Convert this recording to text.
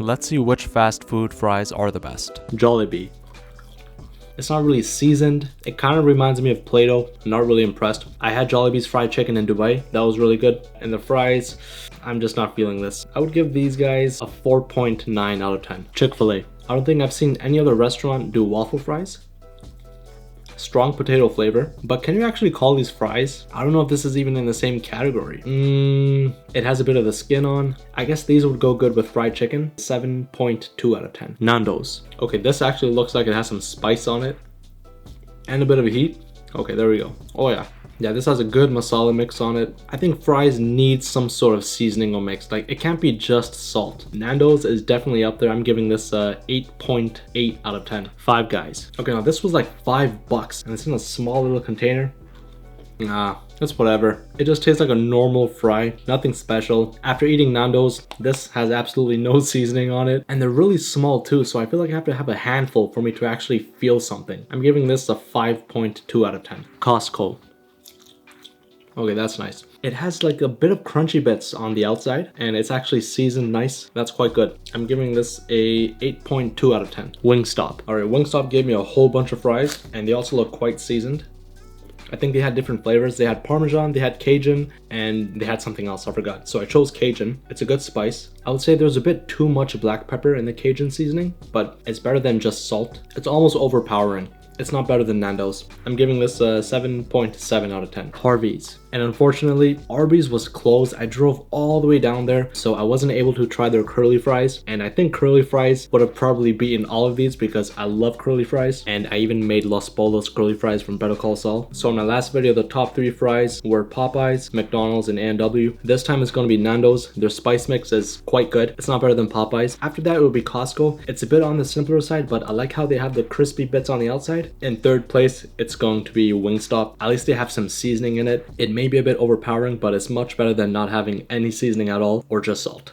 Let's see which fast food fries are the best. Jollibee. It's not really seasoned. It kind of reminds me of Play-Doh. I'm not really impressed. I had Jollibee's fried chicken in Dubai. That was really good. And the fries, I'm just not feeling this. I would give these guys a 4.9 out of 10. Chick-fil-A. I don't think I've seen any other restaurant do waffle fries. Strong potato flavor, but can you actually call these fries? I don't know if this is even in the same category. It has a bit of the skin on. I guess these would go good with fried chicken. 7.2 out of 10. Nandos. Okay, this actually looks like it has some spice on it and a bit of heat. Okay, there we go. Oh yeah. Yeah, this has a good masala mix on it. I think fries need some sort of seasoning or mix. Like, it can't be just salt. Nandos is definitely up there. I'm giving this 8.8 out of 10. Five Guys. Okay, now this was like $5 and it's in a small little container. Nah, it's whatever. It just tastes like a normal fry, nothing special. After eating Nandos, this has absolutely no seasoning on it. And they're really small too, so I feel like I have to have a handful for me to actually feel something. I'm giving this a 5.2 out of 10. Costco. Okay, that's nice. It has like a bit of crunchy bits on the outside and it's actually seasoned nice. That's quite good. I'm giving this a 8.2 out of 10. Wingstop. All right, Wingstop gave me a whole bunch of fries and they also look quite seasoned. I think they had different flavors. They had Parmesan, they had Cajun, and they had something else, I forgot. So I chose Cajun. It's a good spice. I would say there's a bit too much black pepper in the Cajun seasoning, but it's better than just salt. It's almost overpowering. It's not better than Nandos. I'm giving this a 7.7 out of 10. Harvey's. And unfortunately, Arby's was closed. I drove all the way down there, so I wasn't able to try their curly fries. And I think curly fries would have probably beaten all of these because I love curly fries. And I even made Los Pollos curly fries from Better Call Saul. So in my last video, the top 3 fries were Popeyes, McDonald's, and A&W. This time it's going to be Nandos. Their spice mix is quite good. It's not better than Popeyes. After that, it would be Costco. It's a bit on the simpler side, but I like how they have the crispy bits on the outside. In third place, it's going to be Wingstop. At least they have some seasoning in it. It may be a bit overpowering, but it's much better than not having any seasoning at all or just salt.